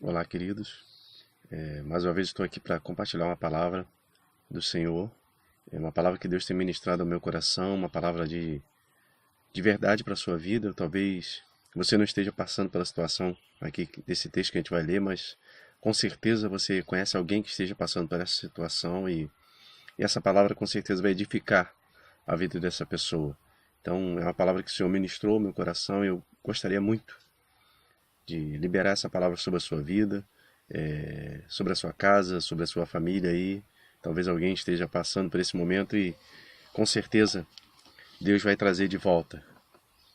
Olá, queridos. Mais uma vez estou aqui para compartilhar uma palavra do Senhor. É uma palavra que Deus tem ministrado ao meu coração, uma palavra de verdade para a sua vida. Talvez você não esteja passando pela situação aqui desse texto que a gente vai ler, mas com certeza você conhece alguém que esteja passando por essa situação e essa palavra com certeza vai edificar a vida dessa pessoa. Então, é uma palavra que o Senhor ministrou ao meu coração e eu gostaria muito de liberar essa palavra sobre a sua vida, sobre a sua casa, sobre a sua família aí. Talvez alguém esteja passando por esse momento e com certeza Deus vai trazer de volta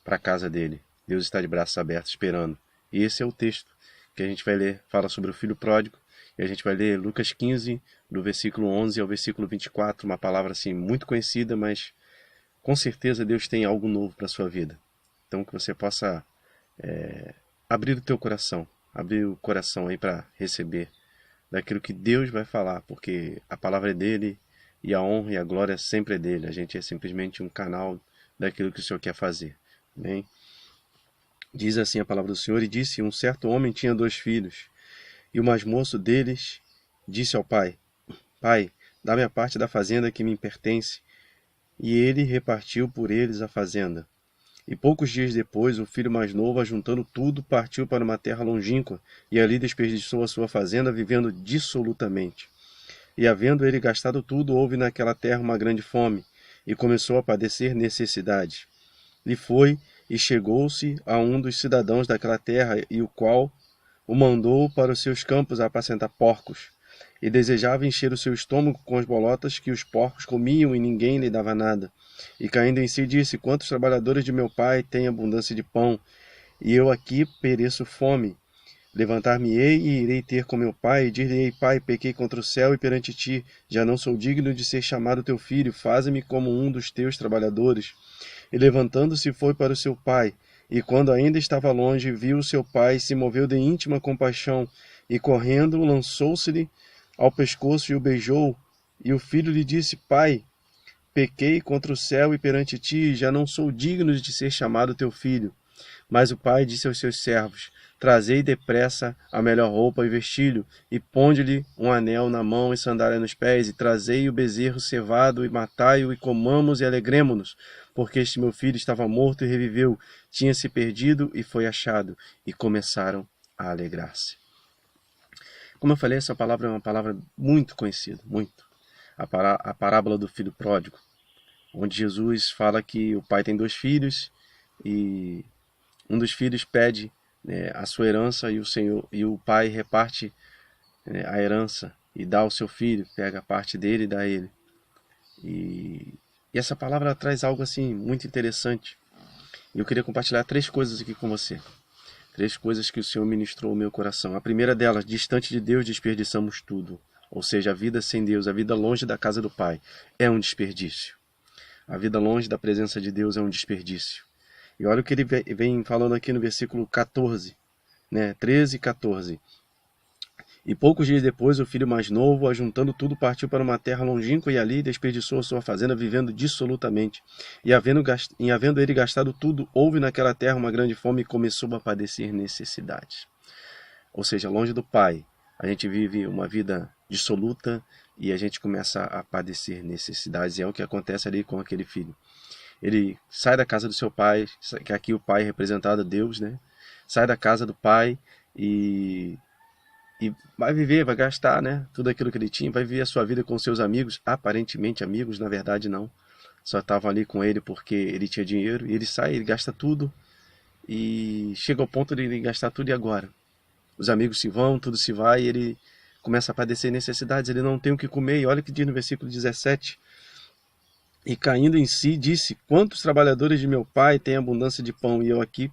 para a casa dele. Deus está de braços abertos esperando. E esse é o texto que a gente vai ler. Fala sobre o filho pródigo. E a gente vai ler Lucas 15, do versículo 11 ao versículo 24. Uma palavra assim muito conhecida, mas com certeza Deus tem algo novo para a sua vida. Então que você possa abrir o teu coração. Abrir o coração aí para receber daquilo que Deus vai falar, porque a palavra é dele e a honra e a glória sempre é dele. A gente é simplesmente um canal daquilo que o Senhor quer fazer. Amém? Diz assim a palavra do Senhor: e disse: um certo homem tinha 2 filhos, e o mais moço deles disse ao pai: Pai, dá-me a parte da fazenda que me pertence. E ele repartiu por eles a fazenda. E poucos dias depois, o filho mais novo, ajuntando tudo, partiu para uma terra longínqua, e ali desperdiçou a sua fazenda, vivendo dissolutamente. E havendo ele gastado tudo, houve naquela terra uma grande fome, e começou a padecer necessidade. E foi, e chegou-se a um dos cidadãos daquela terra, e o qual o mandou para os seus campos a apacentar porcos. E desejava encher o seu estômago com as bolotas que os porcos comiam, e ninguém lhe dava nada. E caindo em si disse: quantos trabalhadores de meu pai têm abundância de pão, e eu aqui pereço fome. Levantar-me-ei e irei ter com meu pai, e dir-lhe-ei: Pai, pequei contra o céu e perante ti, já não sou digno de ser chamado teu filho, faze-me como um dos teus trabalhadores. E levantando-se foi para o seu pai, e quando ainda estava longe, viu o seu pai, se moveu de íntima compaixão, e correndo, lançou-se-lhe ao pescoço e o beijou. E o filho lhe disse: Pai, pequei contra o céu e perante ti, já não sou digno de ser chamado teu filho. Mas o pai disse aos seus servos: trazei depressa a melhor roupa e vestilho, e ponde-lhe um anel na mão e sandália nos pés, e trazei o bezerro cevado, e matai-o, e comamos e alegremo-nos, porque este meu filho estava morto e reviveu, tinha se perdido e foi achado. E começaram a alegrar-se. Como eu falei, essa palavra é uma palavra muito conhecida, muito. A parábola do filho pródigo, onde Jesus fala que o pai tem 2 filhos e um dos filhos pede, né, a sua herança, e o pai reparte, né, a herança e dá ao seu filho, pega a parte dele e dá a ele. E essa palavra traz algo assim muito interessante. E eu queria compartilhar 3 coisas aqui com você. 3 coisas que o Senhor ministrou ao meu coração. A primeira delas: distante de Deus desperdiçamos tudo. Ou seja, a vida sem Deus, a vida longe da casa do Pai, é um desperdício. A vida longe da presença de Deus é um desperdício. E olha o que ele vem falando aqui no versículo 14, né? 13 e 14. E poucos dias depois, o filho mais novo, ajuntando tudo, partiu para uma terra longínqua e ali desperdiçou a sua fazenda, vivendo dissolutamente. E havendo ele gastado tudo, houve naquela terra uma grande fome e começou a padecer necessidades. Ou seja, longe do Pai, a gente vive uma vida dissoluta e a gente começa a padecer necessidades. E é o que acontece ali com aquele filho. Ele sai da casa do seu pai, que aqui o pai é representado a Deus, né? Sai da casa do pai e vai viver, vai gastar, né? Tudo aquilo que ele tinha, vai viver a sua vida com seus amigos, aparentemente amigos, na verdade não. Só estavam ali com ele porque ele tinha dinheiro, e ele sai, ele gasta tudo e chega ao ponto de ele gastar tudo. E agora? Os amigos se vão, tudo se vai, e ele começa a padecer necessidades, ele não tem o que comer. E olha o que diz no versículo 17: e caindo em si, disse: quantos trabalhadores de meu pai têm abundância de pão, e eu aqui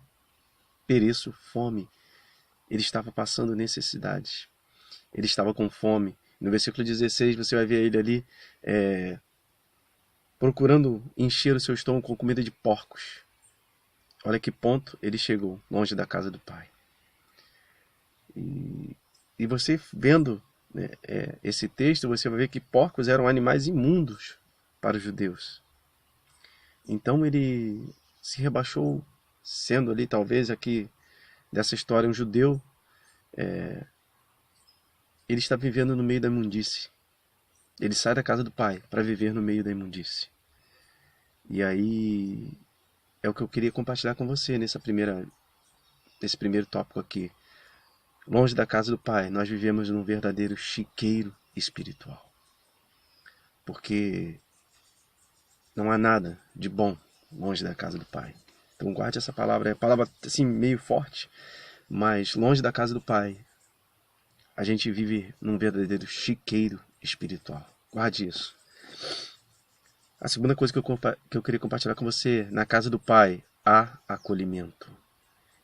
pereço fome. Ele estava passando necessidades. Ele estava com fome. No versículo 16 você vai ver ele ali procurando encher o seu estômago com comida de porcos. Olha que ponto ele chegou, longe da casa do pai. E você vendo, né, esse texto, você vai ver que porcos eram animais imundos para os judeus. Então ele se rebaixou, sendo ali talvez aqui dessa história um judeu, ele está vivendo no meio da imundície. Ele sai da casa do pai para viver no meio da imundície. E aí é o que eu queria compartilhar com você nesse primeiro tópico aqui. Longe da casa do pai, nós vivemos num verdadeiro chiqueiro espiritual. Porque não há nada de bom longe da casa do pai. Então guarde essa palavra, é palavra assim meio forte, mas longe da casa do pai, a gente vive num verdadeiro chiqueiro espiritual. Guarde isso. A segunda coisa que eu queria compartilhar com você, na casa do pai há acolhimento.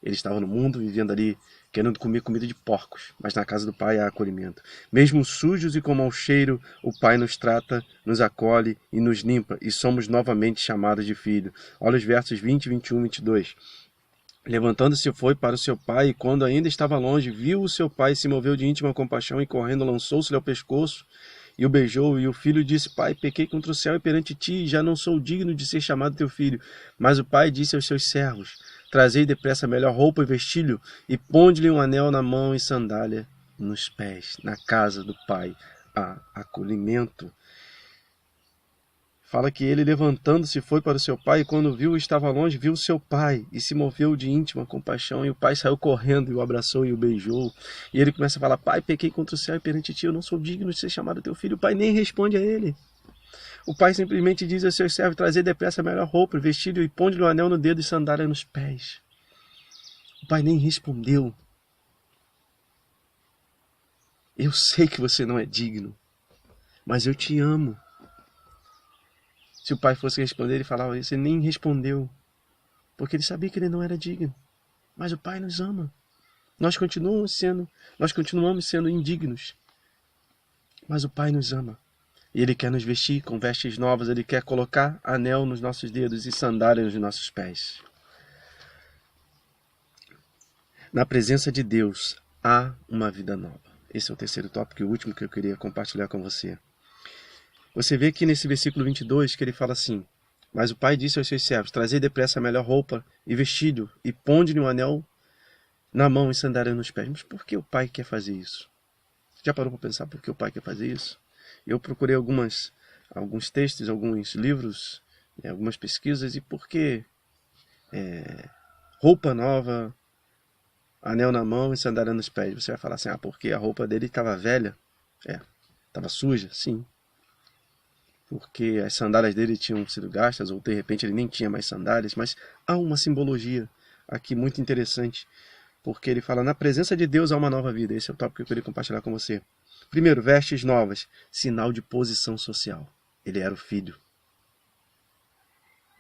Ele estava no mundo, vivendo ali, querendo comer comida de porcos, mas na casa do pai há acolhimento. Mesmo sujos e com mau cheiro, o pai nos trata, nos acolhe e nos limpa, e somos novamente chamados de filho. Olha os versos 20, 21, 22. Levantando-se foi para o seu pai, e quando ainda estava longe, viu o seu pai, se moveu de íntima compaixão, e correndo lançou-se-lhe ao pescoço, e o beijou, e o filho disse: Pai, pequei contra o céu e perante ti, e já não sou digno de ser chamado teu filho. Mas o pai disse aos seus servos: Trazei depressa a melhor roupa e vestilho, e ponde-lhe um anel na mão e sandália nos pés. Na casa do pai há acolhimento. Fala que ele, levantando-se, foi para o seu pai, e quando viu, estava longe, viu o seu pai, e se moveu de íntima compaixão, e o pai saiu correndo, e o abraçou e o beijou. E ele começa a falar: Pai, pequei contra o céu e perante ti, eu não sou digno de ser chamado teu filho. O pai nem responde a ele. O pai simplesmente diz aos seus servos: Trazei depressa a melhor roupa, vestido, e ponde-lhe um anel no dedo e sandália nos pés. O pai nem respondeu. Eu sei que você não é digno, mas eu te amo. Se o pai fosse responder, ele falava isso, ele nem respondeu, porque ele sabia que ele não era digno. Mas o pai nos ama. Nós continuamos sendo indignos, mas o pai nos ama. E ele quer nos vestir com vestes novas, ele quer colocar anel nos nossos dedos e sandália nos nossos pés. Na presença de Deus há uma vida nova. Esse é o terceiro tópico e o último que eu queria compartilhar com você. Você vê aqui nesse versículo 22 que ele fala assim: Mas o pai disse aos seus servos: Trazei depressa a melhor roupa e vestido, e ponde-lhe um anel na mão e sandália nos pés. Mas por que o pai quer fazer isso? Já parou para pensar por que o pai quer fazer isso? Eu procurei alguns textos, alguns livros, algumas pesquisas, e por que roupa nova, anel na mão e sandália nos pés? Você vai falar assim: porque a roupa dele estava velha? Estava suja? Sim. Porque as sandálias dele tinham sido gastas, ou de repente ele nem tinha mais sandálias, mas há uma simbologia aqui muito interessante, porque ele fala: na presença de Deus há uma nova vida. Esse é o tópico que eu queria compartilhar com você. Primeiro, vestes novas, sinal de posição social. Ele era o filho.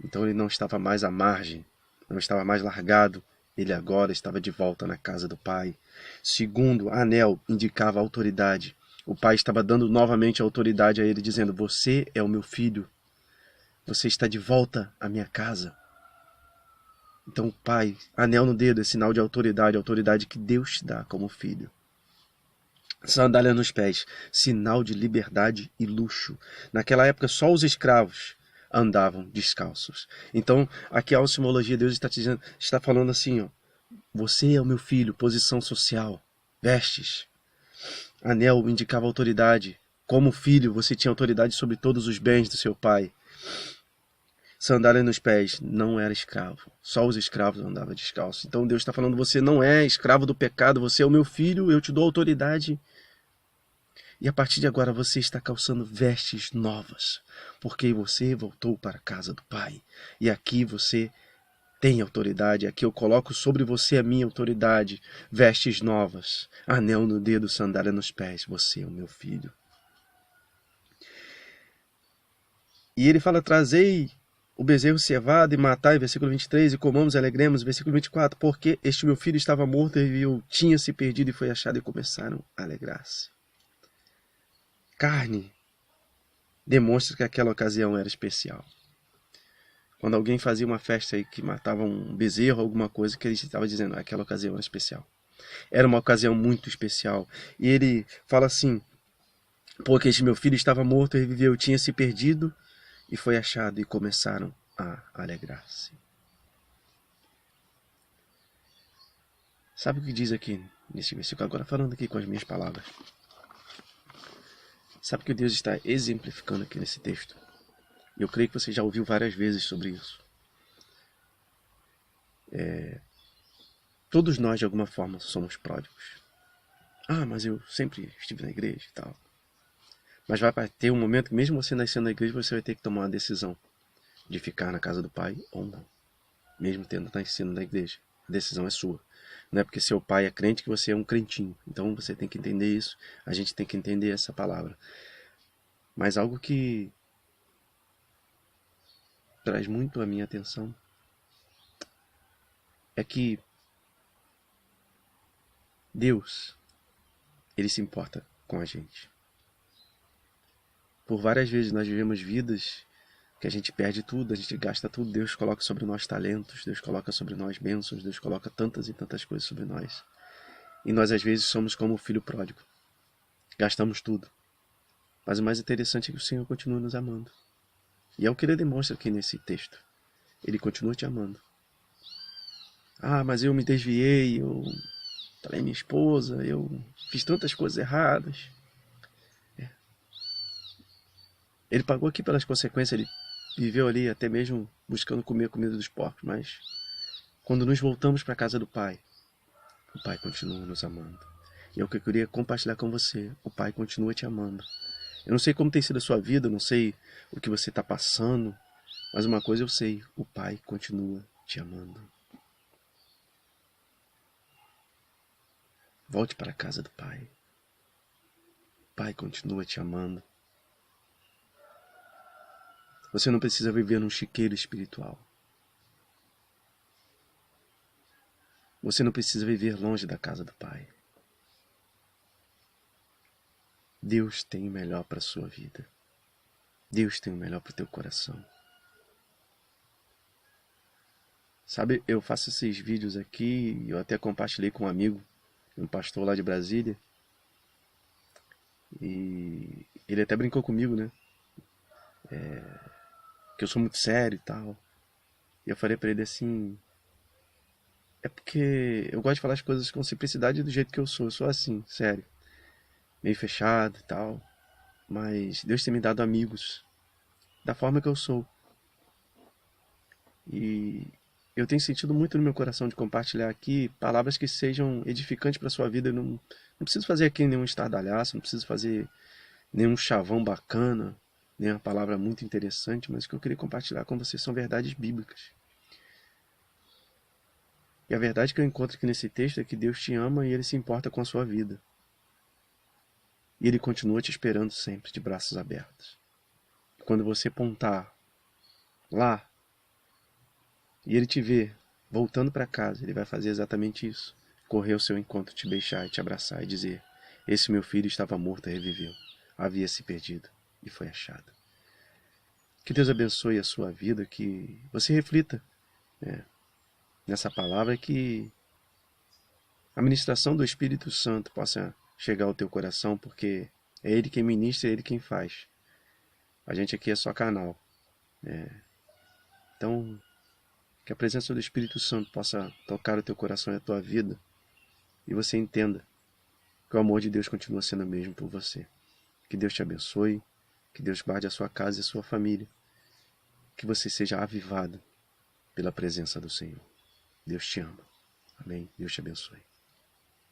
Então ele não estava mais à margem, não estava mais largado, ele agora estava de volta na casa do pai. Segundo, anel indicava autoridade. O pai estava dando novamente autoridade a ele, dizendo: Você é o meu filho. Você está de volta à minha casa. Então o pai, anel no dedo, é sinal de autoridade, autoridade que Deus te dá como filho. Sandália nos pés, sinal de liberdade e luxo. Naquela época só os escravos andavam descalços. Então aqui a simologia, Deus está falando assim: você é o meu filho, posição social, vestes. Anel indicava autoridade. Como filho, você tinha autoridade sobre todos os bens do seu pai. Sandália nos pés, não era escravo. Só os escravos andavam descalços. Então Deus está falando: você não é escravo do pecado, você é o meu filho, eu te dou autoridade. E a partir de agora você está calçando vestes novas, porque você voltou para a casa do Pai. E aqui você tem autoridade, aqui eu coloco sobre você a minha autoridade, vestes novas, anel no dedo, sandália nos pés, você é o meu filho. E ele fala: trazei o bezerro cevado e matai, versículo 23, e comamos e alegremos, versículo 24, porque este meu filho estava morto e eu tinha se perdido e foi achado, e começaram a alegrar-se. Carne demonstra que aquela ocasião era especial. Quando alguém fazia uma festa e que matava um bezerro, alguma coisa, que ele estava dizendo: aquela ocasião era especial. Era uma ocasião muito especial. E ele fala assim: porque este meu filho estava morto e reviveu, tinha se perdido e foi achado, e começaram a alegrar-se. Sabe o que diz aqui nesse versículo? Agora falando aqui com as minhas palavras. Sabe o que Deus está exemplificando aqui nesse texto? Eu creio que você já ouviu várias vezes sobre isso. Todos nós, de alguma forma, somos pródigos. Ah, mas eu sempre estive na igreja e tal. Mas vai ter um momento que mesmo você nascendo na igreja, você vai ter que tomar uma decisão de ficar na casa do pai ou não. Mesmo tendo nascido na igreja. A decisão é sua. Não é porque seu pai é crente que você é um crentinho. Então você tem que entender isso. A gente tem que entender essa palavra. Mas algo que traz muito a minha atenção é que Deus, Ele se importa com a gente. Por várias vezes nós vivemos vidas que a gente perde tudo, a gente gasta tudo, Deus coloca sobre nós talentos, Deus coloca sobre nós bênçãos, Deus coloca tantas e tantas coisas sobre nós. E nós às vezes somos como o filho pródigo. Gastamos tudo. Mas o mais interessante é que o Senhor continua nos amando. E é o que Ele demonstra aqui nesse texto. Ele continua te amando. Ah, mas eu me desviei, eu traí minha esposa, eu fiz tantas coisas erradas. Ele pagou aqui pelas consequências, ele viveu ali até mesmo buscando comer a comida dos porcos, mas quando nos voltamos para a casa do Pai, o Pai continua nos amando. E é o que eu queria compartilhar com você. O Pai continua te amando. Eu não sei como tem sido a sua vida, eu não sei o que você está passando, mas uma coisa eu sei, o Pai continua te amando. Volte para a casa do Pai. O Pai continua te amando. Você não precisa viver num chiqueiro espiritual. Você não precisa viver longe da casa do Pai. Deus tem o melhor para a sua vida. Deus tem o melhor para o teu coração. Sabe, eu faço esses vídeos aqui, eu até compartilhei com um amigo, um pastor lá de Brasília, e ele até brincou comigo, né? Que eu sou muito sério e tal. E eu falei pra ele assim, é porque eu gosto de falar as coisas com simplicidade do jeito que eu sou assim, sério. Meio fechado e tal. Mas Deus tem me dado amigos da forma que eu sou. E eu tenho sentido muito no meu coração de compartilhar aqui palavras que sejam edificantes para sua vida. Eu não preciso fazer aqui nenhum estardalhaço, não preciso fazer nenhum chavão bacana, nem uma palavra muito interessante, mas o que eu queria compartilhar com vocês são verdades bíblicas. E a verdade que eu encontro aqui nesse texto é que Deus te ama e Ele se importa com a sua vida. E Ele continua te esperando sempre, de braços abertos. E quando você apontar lá, e Ele te ver voltando para casa, Ele vai fazer exatamente isso. Correr ao seu encontro, te beijar e te abraçar e dizer, esse meu filho estava morto e reviveu. Havia se perdido e foi achado. Que Deus abençoe a sua vida, que você reflita nessa palavra, que a ministração do Espírito Santo possa chegar ao teu coração, porque é Ele quem ministra, é Ele quem faz. A gente aqui é só canal. Então, que a presença do Espírito Santo possa tocar o teu coração e a tua vida, e você entenda que o amor de Deus continua sendo o mesmo por você. Que Deus te abençoe, que Deus guarde a sua casa e a sua família, que você seja avivado pela presença do Senhor. Deus te ama. Amém. Deus te abençoe.